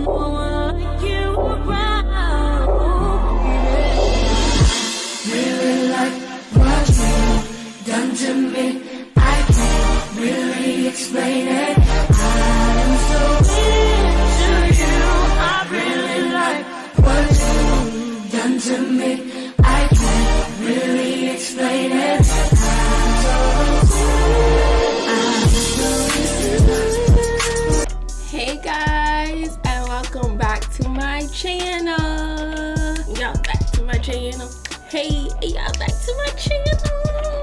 one like you around. Really like what you've done to me. I can't really explain it. I am so into you. I really like what you've done to me. I can't really explain it. Hey guys, and welcome back to my channel. Y'all back to my channel. Hey, y'all back to my channel.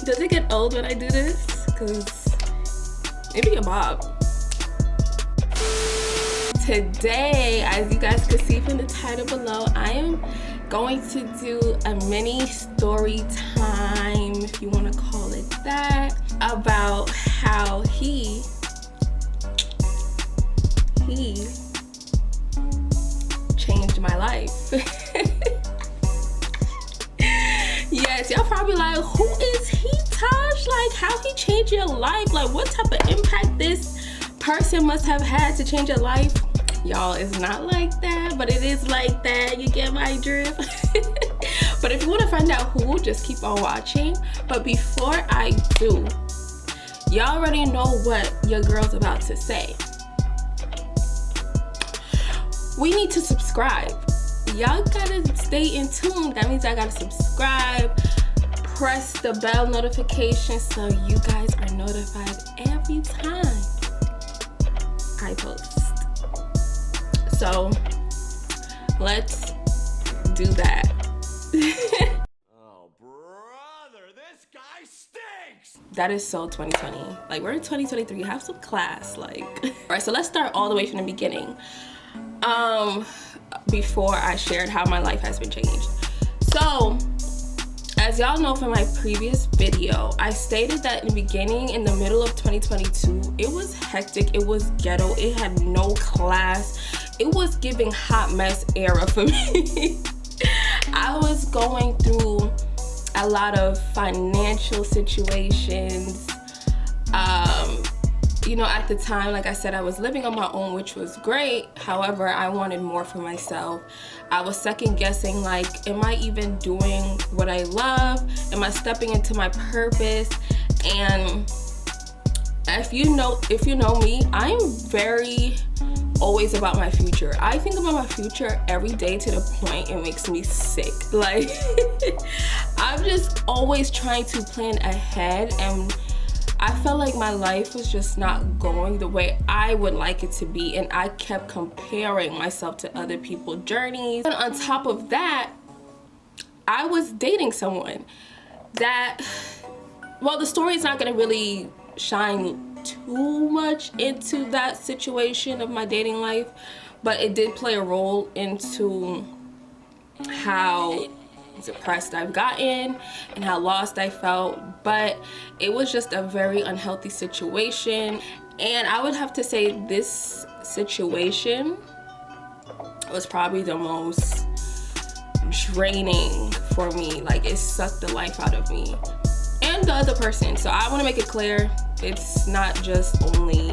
Does it get old when I do this? Cause maybe a bob. Today, as you guys can see from the title below, I am going to do a mini story time, if you want to call it that, about how he changed my life. Yes, y'all probably like, who is he, Taj? Like, how he changed your life? Like, what type of impact this person must have had to change your life? Y'all, it's not like that, but it is like that. You get my drift? But if you want to find out who, just keep on watching. But before I do, y'all already know what your girl's about to say. We need to subscribe. Y'all gotta stay in tune. That means I gotta subscribe, press the bell notification so you guys are notified every time I post. So let's do that. Oh, brother, this guy stinks! That is so 2020. Like, we're in 2023. Have some class. Like, all right, so let's start all the way from the beginning. Before I shared how my life has been changed. So, as y'all know from my previous video, I stated that in the beginning, in the middle of 2022, it was hectic, it was ghetto, it had no class, it was giving hot mess era for me. I was going through a lot of financial situations. You know, at the time, like I said, I was living on my own, which was great. However, I wanted more for myself. I was second guessing, like, am I even doing what I love? Am I stepping into my purpose? And if you know me, I'm very always about my future. I think about my future every day to the point it makes me sick. Like, I'm just always trying to plan ahead, and I felt like my life was just not going the way I would like it to be, and I kept comparing myself to other people's journeys. And on top of that, I was dating someone that, well, the story is not going to really shine too much into that situation of my dating life, but it did play a role into how depressed I've gotten and how lost I felt. But it was just a very unhealthy situation, and I would have to say this situation was probably the most draining for me. Like, it sucked the life out of me and the other person. So I want to make it clear, it's not just only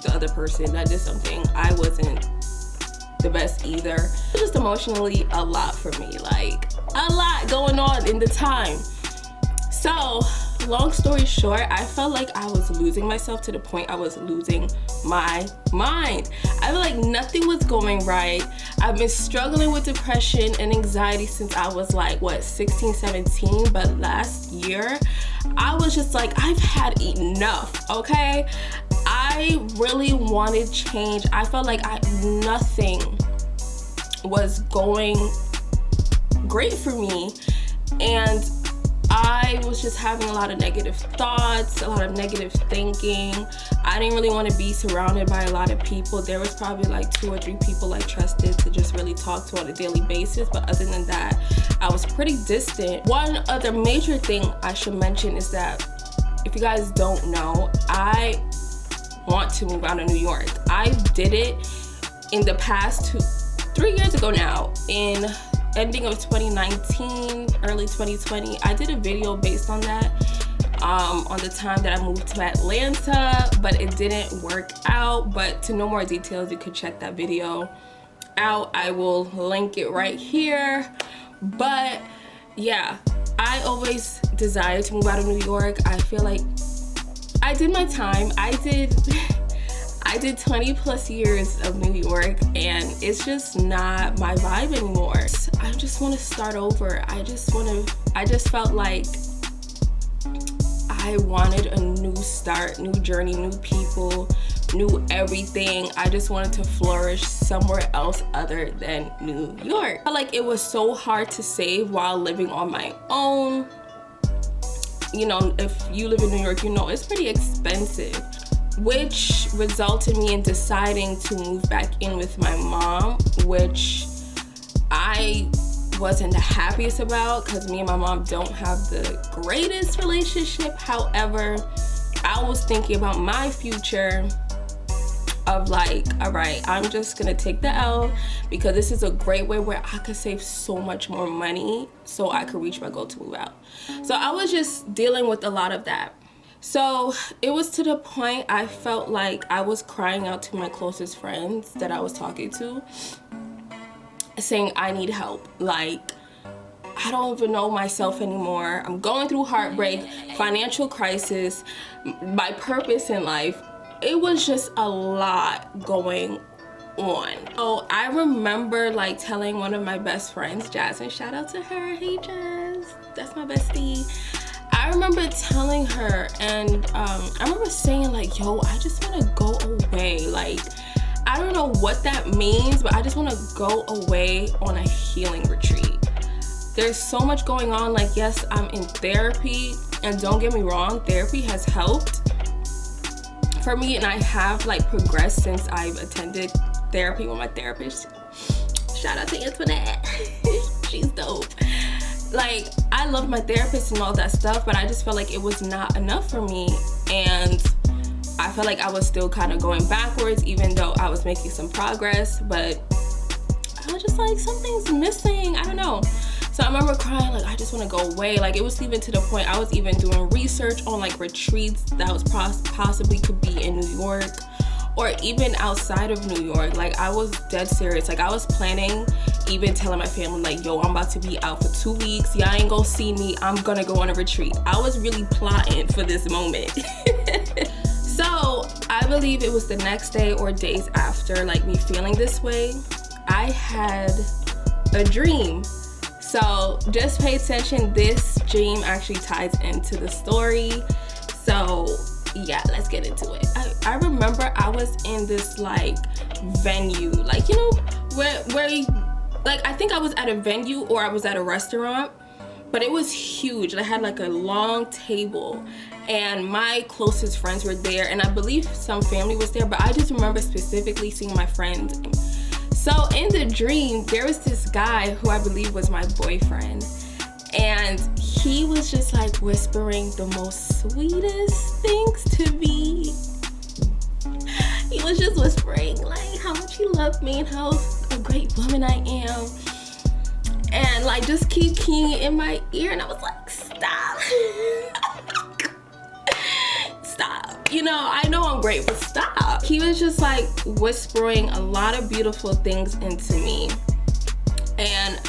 the other person that did something. I wasn't the best either. It was just emotionally a lot for me, like a lot going on in the time. So long story short, I felt like I was losing myself to the point I was losing my mind. I feel like nothing was going right. I've been struggling with depression and anxiety since I was like, what, 16, 17? But last year, I was just like, I've had enough, okay? I really wanted change. I felt like nothing was going great for me, and I was just having a lot of negative thoughts, a lot of negative thinking. I didn't really want to be surrounded by a lot of people. There was probably like 2 or 3 people I trusted to just really talk to on a daily basis, but other than that, I was pretty distant. One other major thing I should mention is that, if you guys don't know, I want to move out of New York. I did it in the past 3 years ago now, in ending of 2019, early 2020. I did a video based on that. on the time that I moved to Atlanta, but it didn't work out. But to know more details, you could check that video out. I will link it right here. But yeah, I always desired to move out of New York. I feel like I did my time. I did 20 plus years of New York, and it's just not my vibe anymore. I just want to start over. I just felt like I wanted a new start, new journey, new people, new everything. I just wanted to flourish somewhere else other than New York. I felt like it was so hard to save while living on my own. You know, if you live in New York, you know it's pretty expensive, which resulted me in deciding to move back in with my mom, which I wasn't the happiest about because me and my mom don't have the greatest relationship. However, I was thinking about my future of like, all right, I'm just gonna take the L because this is a great way where I could save so much more money so I could reach my goal to move out. So I was just dealing with a lot of that. So it was to the point I felt like I was crying out to my closest friends that I was talking to, saying I need help. Like, I don't even know myself anymore. I'm going through heartbreak, financial crisis, my purpose in life. It was just a lot going on. So I remember like telling one of my best friends, Jasmine, shout out to her. Hey Jazz, that's my bestie. I remember telling her, and I remember saying like, yo, I just want to go away. Like, I don't know what that means, but I just want to go away on a healing retreat. There's so much going on. Like, yes, I'm in therapy, and don't get me wrong, therapy has helped for me, and I have like progressed since I've attended therapy with my therapist. Shout out to Antoinette. She's dope. Like, I love my therapist and all that stuff, but I just felt like it was not enough for me, and I felt like I was still kind of going backwards even though I was making some progress. But I was just like, something's missing, I don't know. So I remember crying like, I just want to go away. Like, it was even to the point I was even doing research on like retreats that was possibly could be in New York or even outside of New York. Like, I was dead serious. Like, I was planning, even telling my family like, yo, I'm about to be out for 2 weeks, y'all ain't gonna see me, I'm gonna go on a retreat. I was really plotting for this moment. So I believe it was the next day or days after like me feeling this way, I had a dream. So just pay attention, this dream actually ties into the story. So yeah, let's get into it. I remember I was in this like venue, like, you know, where like, I think I was at a venue or I was at a restaurant, but it was huge. I had like a long table and my closest friends were there, and I believe some family was there, but I just remember specifically seeing my friends. So in the dream, there was this guy who I believe was my boyfriend, and he was just like whispering the most sweetest things to me. He was just whispering like how much he loved me and how a great woman I am, and like just keep keying it in my ear, and I was like, stop. Stop. You know, I know I'm great, but stop. He was just like whispering a lot of beautiful things into me. And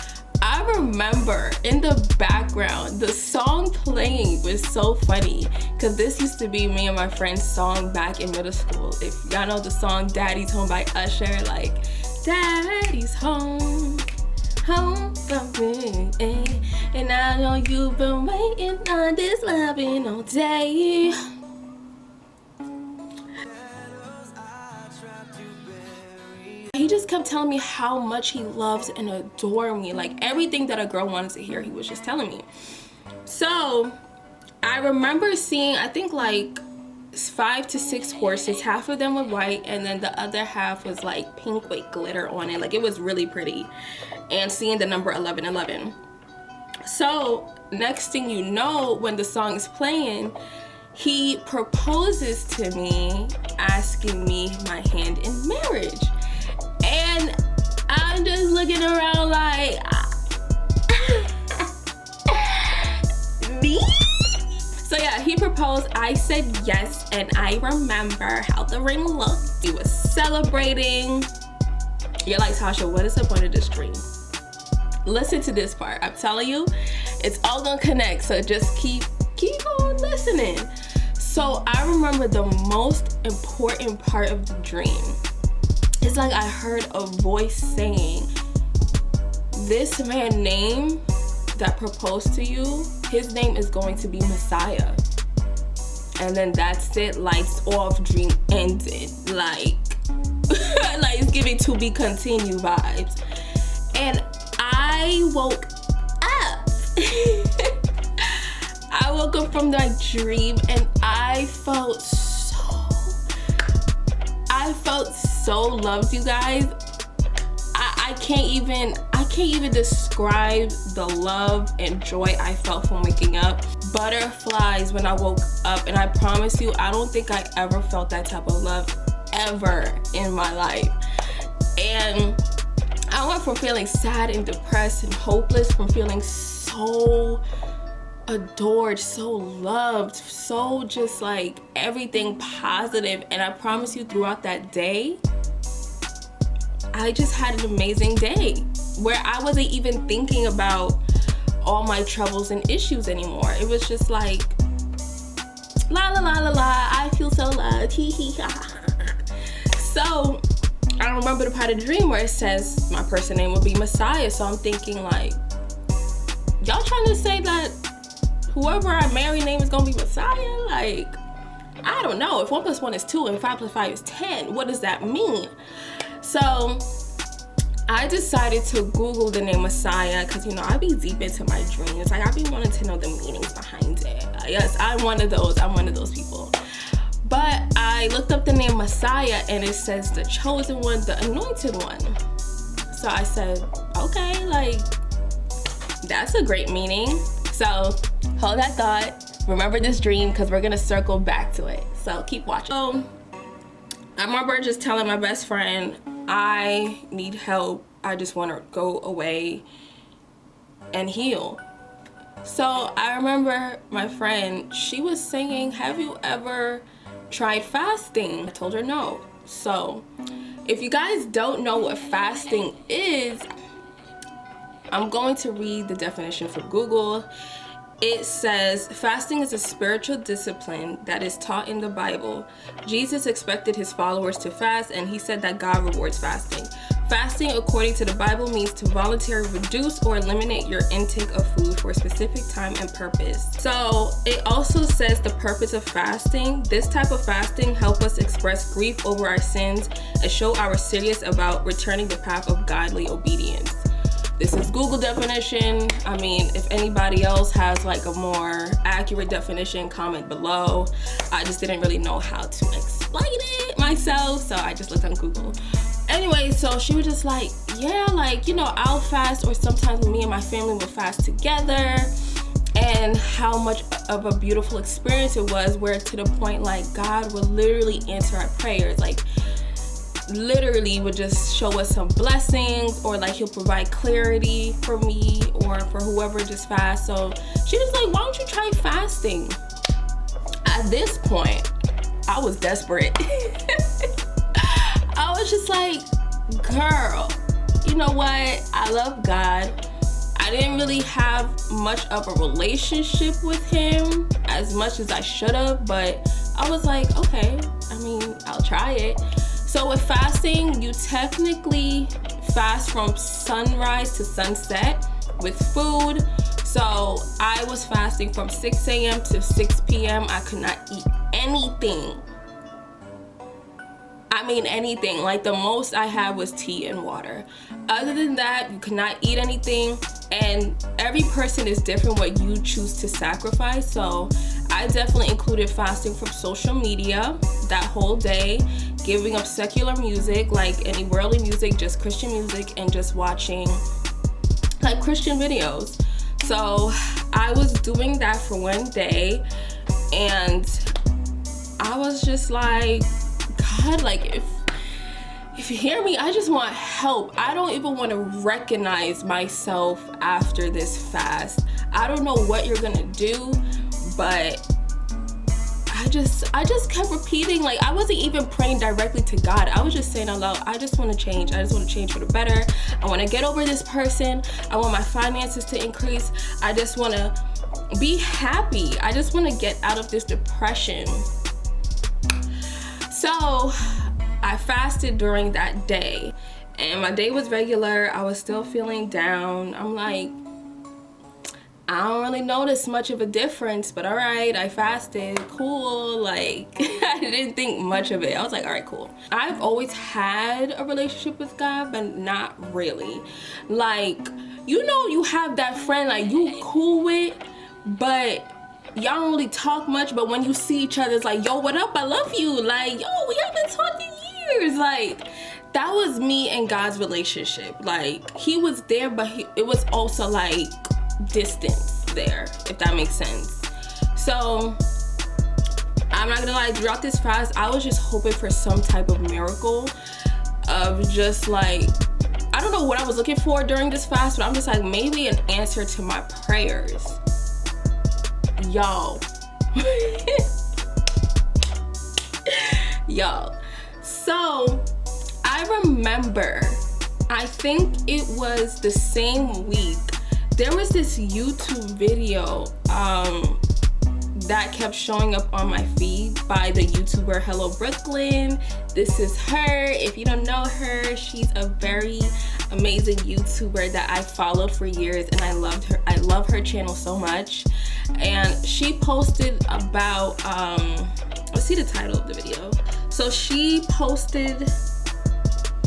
I remember in the background, the song playing was so funny because this used to be me and my friend's song back in middle school. If y'all know the song Daddy's Home by Usher, like, Daddy's home, home from me, and I know you've been waiting on this loving all day. He just kept telling me how much he loves and adores me. Like, everything that a girl wanted to hear, he was just telling me. So I remember seeing, I think like 5 to 6 horses. Half of them were white and then the other half was like pink with glitter on it. Like, it was really pretty. And seeing the number 1111. So next thing you know, when the song is playing, he proposes to me, asking me my hand in marriage. And I'm just looking around like, me? So yeah, he proposed I said yes, and I remember how the ring looked. We was celebrating. You're like, Tasha, what is the point of this dream? Listen to this part. I'm telling you, it's all gonna connect, so just keep on listening. So I remember the most important part of the dream. It's like I heard a voice saying, this man's name that proposed to you, his name is going to be Messiah. And then that's it, lights off, dream ended. Like it's giving to be continued vibes. And I woke up. I woke up from that dream and I felt so loved, you guys. I can't even describe the love and joy I felt from waking up. Butterflies when I woke up, and I promise you, I don't think I ever felt that type of love ever in my life. And I went from feeling sad and depressed and hopeless, from feeling so adored, so loved, so just like everything positive. And I promise you, throughout that day, I just had an amazing day where I wasn't even thinking about all my troubles and issues anymore. It was just like, la la la la la, I feel so loved, hee hee ha. So I remember the part of the dream where it says my person name will be Messiah. So I'm thinking like, y'all trying to say that whoever I marry name is gonna be Messiah? Like, I don't know. If 1 + 1 is 2 and 5 + 5 is 10, what does that mean? So I decided to Google the name Messiah, because I be deep into my dreams. Like, I be wanting to know the meanings behind it. Yes, I'm one of those people. But I looked up the name Messiah and it says the chosen one, the anointed one. So I said, okay, like, that's a great meaning. So hold that thought. Remember this dream, because we're gonna circle back to it. So keep watching. So I remember just telling my best friend, I need help. I just want to go away and heal. So I remember my friend, she was saying, have you ever tried fasting? I told her no. So if you guys don't know what fasting is, I'm going to read the definition from Google. It says, fasting is a spiritual discipline that is taught in the Bible. Jesus expected his followers to fast, and he said that God rewards fasting. Fasting, according to the Bible, means to voluntarily reduce or eliminate your intake of food for a specific time and purpose. So it also says the purpose of fasting. This type of fasting helps us express grief over our sins and show we're serious about returning the path of godly obedience. This is Google definition. I mean, if anybody else has like a more accurate definition, comment below. I just didn't really know how to explain it myself, so I just looked on Google. Anyway, so she was just like, yeah, like, I'll fast, or sometimes me and my family will fast together, and how much of a beautiful experience it was, where to the point like God will literally answer our prayers. Like, literally would just show us some blessings, or like he'll provide clarity for me or for whoever just fasts. So she was like, why don't you try fasting? At this point, I was desperate. I was just like, girl, you know what? I love God. I didn't really have much of a relationship with him as much as I should have, but I was like, okay, I mean, I'll try it. So with fasting, you technically fast from sunrise to sunset with food. So I was fasting from 6 a.m. to 6 p.m. I could not eat anything. I mean anything. Like, the most I had was tea and water. Other than that, you could not eat anything. And every person is different what you choose to sacrifice. So I definitely included fasting from social media that whole day, giving up secular music, like any worldly music, just Christian music, and just watching like Christian videos. So I was doing that for one day, and I was just like, God, like, if you hear me, I just want help. I don't even want to recognize myself after this fast. I don't know what you're gonna do, but I I just kept repeating, like, I wasn't even praying directly to God. I was just saying out loud, I just want to change. I just want to change for the better. I want to get over this person. I want my finances to increase. I just want to be happy. I just want to get out of this depression. So I fasted during that day, and my day was regular. I was still feeling down. I'm like, I don't really notice much of a difference, but all right, I fasted, cool. Like, I didn't think much of it. I was like, all right, cool. I've always had a relationship with God, but not really. Like, you know, you have that friend like you cool with, but y'all don't really talk much, but when you see each other, it's like, yo, what up? I love you. Like, yo, we haven't talked in years. Like, that was me and God's relationship. Like, he was there, but it was also like distance there, if that makes sense. So I'm not gonna lie, throughout this fast, I was just hoping for some type of miracle of just like, I don't know what I was looking for during this fast, but I'm just like, maybe an answer to my prayers. Y'all. Y'all. So I remember, I think it was the same week, there was this YouTube video that kept showing up on my feed by the YouTuber Hello Brooklyn. This is her. If you don't know her, she's a very amazing YouTuber that I followed for years, and I loved her. I love her channel so much. And she posted about, let's see the title of the video. So she posted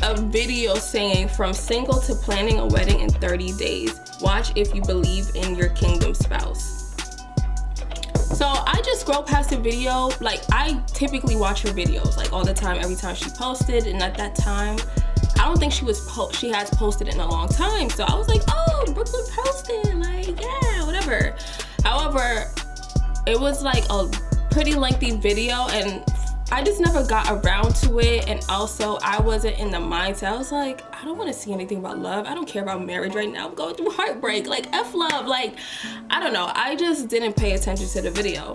a video saying, from single to planning a wedding in 30 days. Watch if you believe in your kingdom spouse. So I just scrolled past the video. Like, I typically watch her videos like all the time, every time she posted. And at that time, I don't think she has posted in a long time. So I was like, oh, Brooklyn posted, like, yeah, whatever. However, it was like a pretty lengthy video, and I just never got around to it. And also, I wasn't in the mindset. I was like, I don't want to see anything about love. I don't care about marriage right now. I'm going through heartbreak. Like, F love. Like, I don't know. I just didn't pay attention to the video,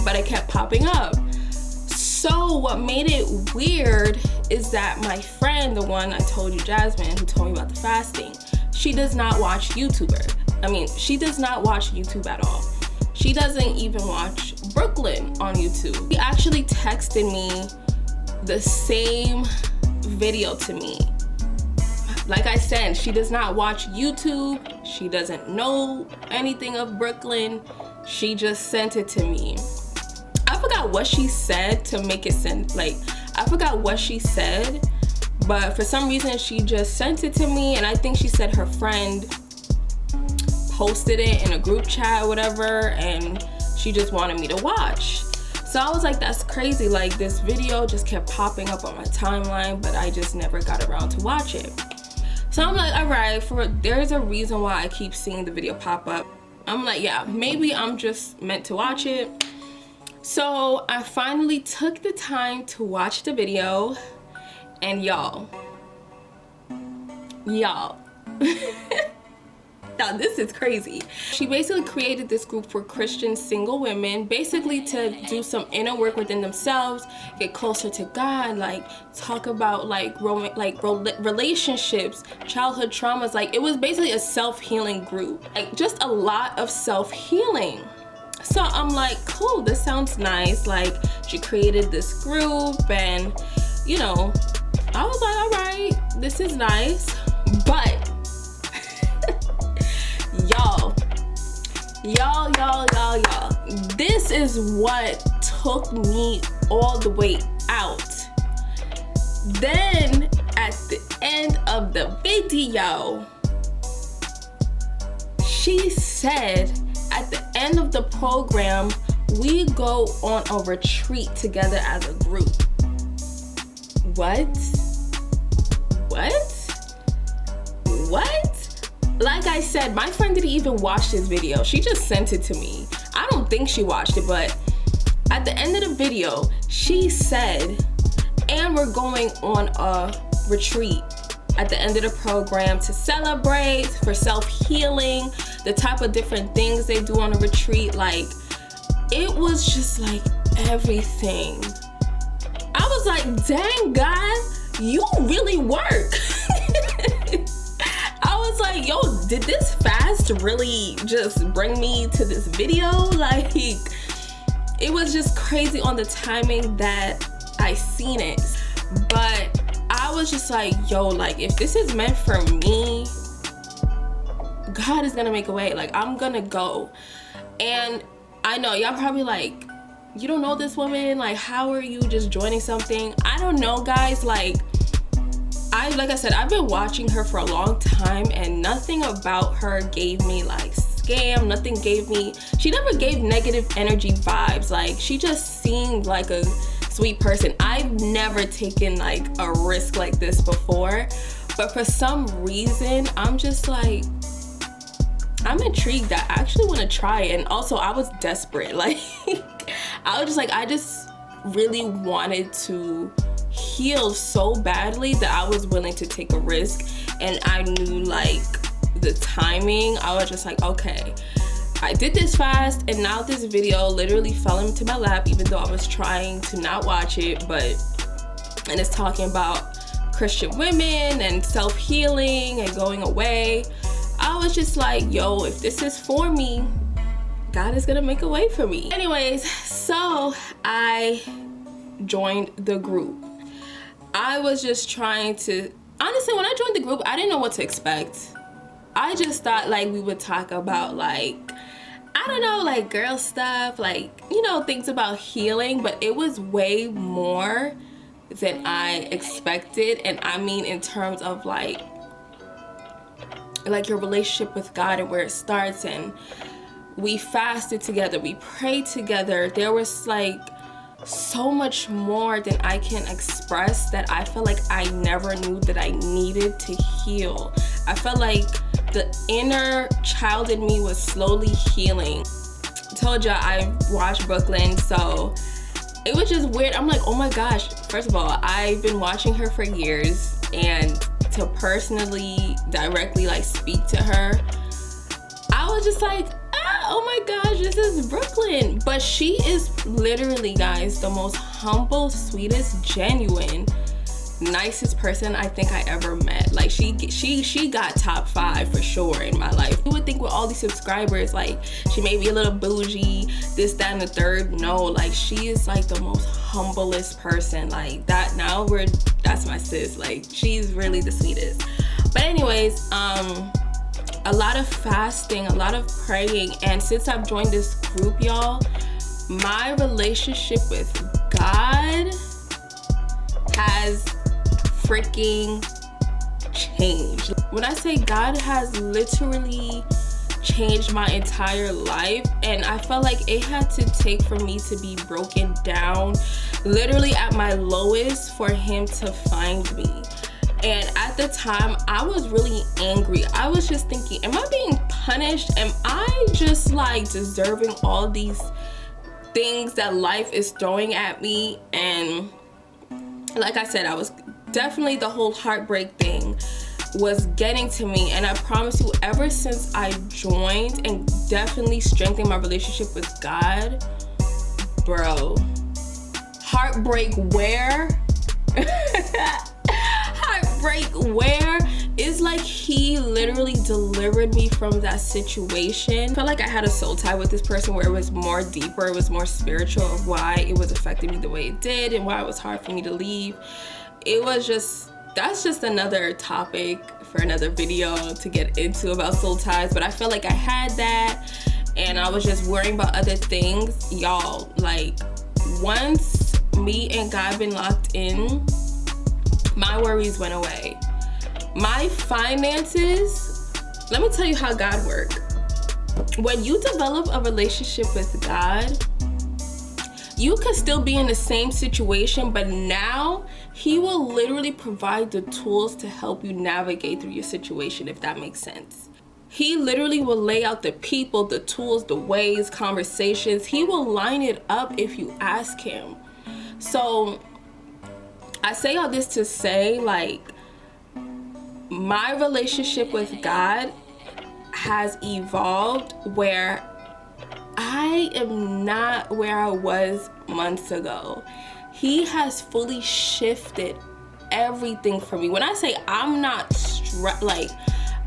but it kept popping up. So what made it weird is that my friend, the one I told you, Jasmine, who told me about the fasting, she does not watch YouTuber. I mean, she does not watch YouTube at all. She doesn't even watch Brooklyn on YouTube. She actually texted me the same video to me. Like I said, she does not watch YouTube. She doesn't know anything of Brooklyn. She just sent it to me. I forgot what she said to make it send, like, I forgot what she said, but for some reason she just sent it to me, and I think she said her friend posted it in a group chat or whatever, and she just wanted me to watch. So I was like, that's crazy. Like, this video just kept popping up on my timeline, but I just never got around to watch it. So I'm like, all right, there's a reason why I keep seeing the video pop up. I'm like, yeah, maybe I'm just meant to watch it. So I finally took the time to watch the video, and y'all, now this is crazy. She basically created this group for Christian single women, basically to do some inner work within themselves, get closer to God, like talk about like relationships, childhood traumas. Like, it was basically a self-healing group, like just a lot of self-healing. So I'm like, cool, this sounds nice. Like, she created this group, and you know, I was like, all right, this is nice. But y'all, this is what took me all the way out. Then at the end of the video, she said, at the end of the program, we go on a retreat together as a group. What? Like I said, my friend didn't even watch this video. She just sent it to me. I don't think she watched it, but at the end of the video, she said, and we're going on a retreat at the end of the program to celebrate, for self-healing, the type of different things they do on a retreat. Like, it was just like, everything. I was like, dang, God, you really work. I was like, yo, did this fast really just bring me to this video? Like, it was just crazy on the timing that I seen it. But I was just like, yo, like, if this is meant for me, God is gonna make a way. Like, I'm gonna go. And I know y'all probably like, you don't know this woman, like, how are you just joining something? I don't know, guys. Like I said, I've been watching her for a long time, and nothing about her gave me like scam. Nothing gave me, she never gave negative energy vibes. Like, she just seemed like a sweet person. I've never taken like a risk like this before, but for some reason I'm just like, I'm intrigued. I actually want to try it. And also, I was desperate. Like, I was just like, I just really wanted to heal so badly that I was willing to take a risk. And I knew like the timing. I was just like, okay, I did this fast, and now this video literally fell into my lap, even though I was trying to not watch it. And it's talking about Christian women and self-healing and going away. I was just like, yo, if this is for me, God is gonna make a way for me. Anyways, so I joined the group. I was just trying to, honestly, when I joined the group, I didn't know what to expect. I just thought like we would talk about like, I don't know, like girl stuff, like, you know, things about healing, but it was way more than I expected. And I mean, in terms of like your relationship with God and where it starts. And we fasted together, we prayed together. There was like so much more than I can express that I felt like I never knew that I needed to heal. I felt like the inner child in me was slowly healing. I told y'all I watched Brooklyn, so it was just weird. I'm like, oh my gosh, first of all, I've been watching her for years, and to personally directly like speak to her, I was just like, oh my gosh, this is Brooklyn. But she is literally, guys, the most humble, sweetest, genuine, nicest person I think I ever met. Like, she got top 5 for sure in my life. You would think with all these subscribers, like, she may be a little bougie, this, that, and the third. No, like, she is like the most humblest person. Like, that, now that's my sis. Like, she's really the sweetest. But anyways, a lot of fasting, a lot of praying, and since I've joined this group, y'all, my relationship with God has freaking changed. When I say God has literally changed my entire life, and I felt like it had to take for me to be broken down, literally at my lowest, for him to find me. And at the time, I was really angry. I was just thinking, am I being punished? Am I just like deserving all these things that life is throwing at me? And like I said, I was definitely, the whole heartbreak thing was getting to me. And I promise you, ever since I joined and definitely strengthened my relationship with God, bro, heartbreak where? Heartbreak where? It's like he literally delivered me from that situation. I felt like I had a soul tie with this person where it was more deeper, it was more spiritual, of why it was affecting me the way it did and why it was hard for me to leave. It was just, that's just another topic for another video to get into about soul ties. But I felt like I had that, and I was just worrying about other things. Y'all, like, once me and God been locked in, my worries went away. My finances, let me tell you how God works. When you develop a relationship with God, you could still be in the same situation, but now he will literally provide the tools to help you navigate through your situation, if that makes sense. He literally will lay out the people, the tools, the ways, conversations. He will line it up if you ask him. So I say all this to say, like, my relationship with God has evolved where I am not where I was months ago. He has fully shifted everything for me. When I say I'm not like,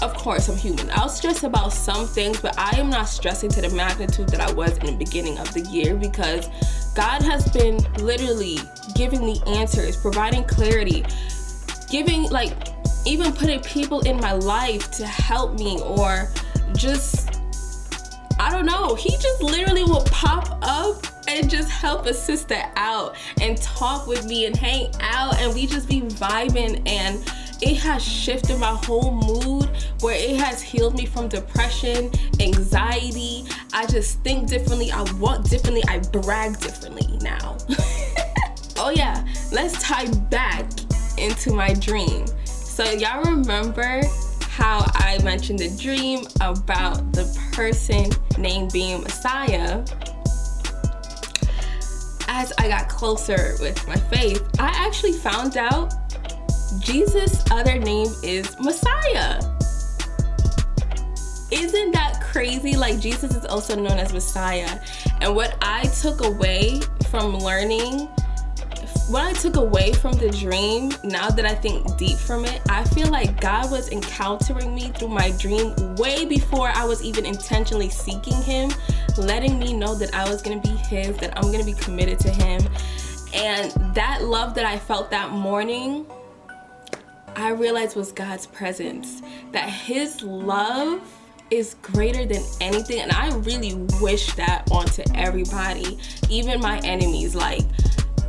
of course I'm human, I'll stress about some things, but I am not stressing to the magnitude that I was in the beginning of the year, because God has been literally giving me answers, providing clarity, giving, like, even putting people in my life to help me, or just, I don't know, he just literally will pop up and just help a sister out and talk with me and hang out, and we just be vibing, and it has shifted my whole mood, where it has healed me from depression, anxiety. I just think differently, I walk differently, I brag differently now. Oh yeah, let's tie back into my dream. So y'all remember how I mentioned the dream about the person named being Messiah? As I got closer with my faith, I actually found out Jesus' other name is Messiah. Isn't that crazy? Like, Jesus is also known as Messiah. And what I took away from learning, what I took away from the dream, now that I think deep from it, I feel like God was encountering me through my dream way before I was even intentionally seeking him, letting me know that I was gonna be his, that I'm gonna be committed to him. And that love that I felt that morning, I realized was God's presence, that his love is greater than anything. And I really wish that onto everybody, even my enemies. Like,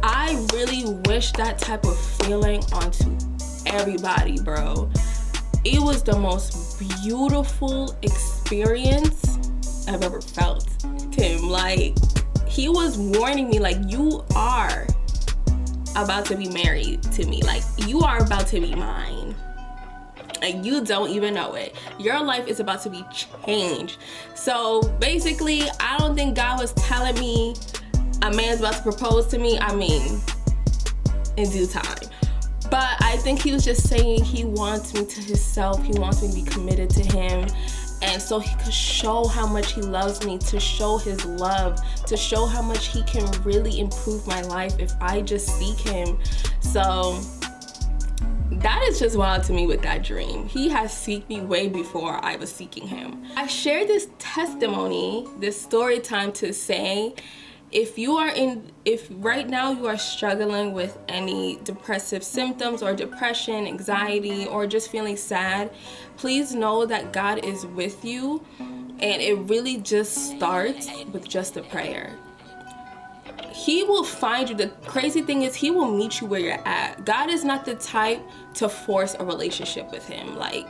I really wish that type of feeling onto everybody, bro. It was the most beautiful experience I've ever felt. Tim, like, he was warning me, like, you are about to be married to me, like, you are about to be mine, and you don't even know it. Your life is about to be changed. So basically, I don't think God was telling me a man's about to propose to me. I mean, in due time. But I think he was just saying he wants me to himself. He wants me to be committed to him. And so he could show how much he loves me, to show his love, to show how much he can really improve my life if I just seek him. So that is just wild to me with that dream. He has sought me way before I was seeking him. I shared this testimony, this story time, to say, if right now you are struggling with any depressive symptoms or depression, anxiety, or just feeling sad, please know that God is with you, and it really just starts with just a prayer. He will find you. The crazy thing is, he will meet you where you're at. God is not the type to force a relationship with him. Like,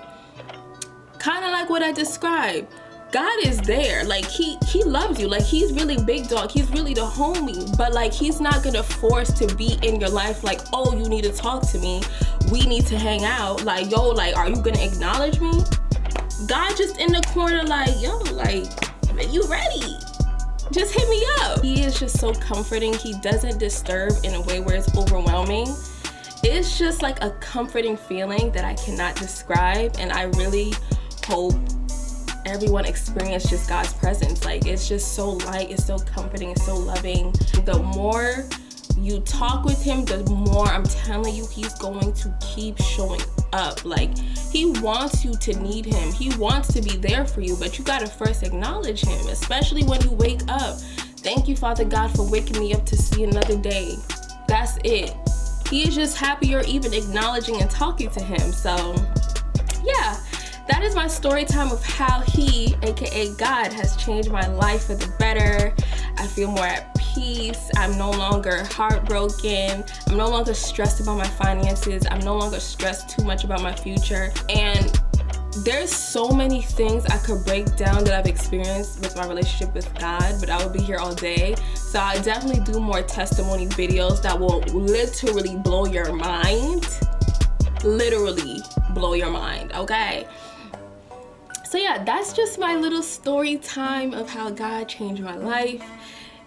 kind of like what I described. God is there, like he loves you, like he's really big dog, he's really the homie, but like he's not gonna force to be in your life, like, oh, you need to talk to me, we need to hang out, like, yo, like, are you gonna acknowledge me? God just in the corner, like, yo, like, you ready? Just hit me up. He is just so comforting. He doesn't disturb in a way where it's overwhelming. It's just like a comforting feeling that I cannot describe, and I really hope everyone experience just God's presence. Like, it's just so light, it's so comforting, it's so loving. The more you talk with him, the more, I'm telling you, he's going to keep showing up. Like, he wants you to need him, he wants to be there for you, but you gotta first acknowledge him, especially when you wake up. Thank you, Father God, for waking me up to see another day. That's it. He is just happy you're even acknowledging and talking to him. So yeah, that is my story time of how he, aka God, has changed my life for the better. I feel more at peace. I'm no longer heartbroken. I'm no longer stressed about my finances. I'm no longer stressed too much about my future. And there's so many things I could break down that I've experienced with my relationship with God, but I would be here all day. So I definitely do more testimony videos that will literally blow your mind. Literally blow your mind, okay? So yeah, that's just my little story time of how God changed my life.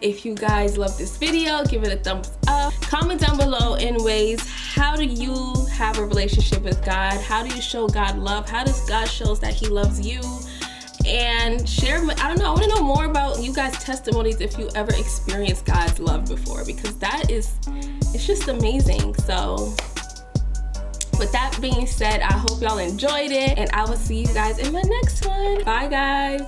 If you guys love this video, give it a thumbs up. Comment down below in ways, how do you have a relationship with God? How do you show God love? How does God show that he loves you? and share. I don't know, I want to know more about you guys' testimonies if you ever experienced God's love before, because it's just amazing. So with that being said, I hope y'all enjoyed it, and I will see you guys in my next one. Bye guys.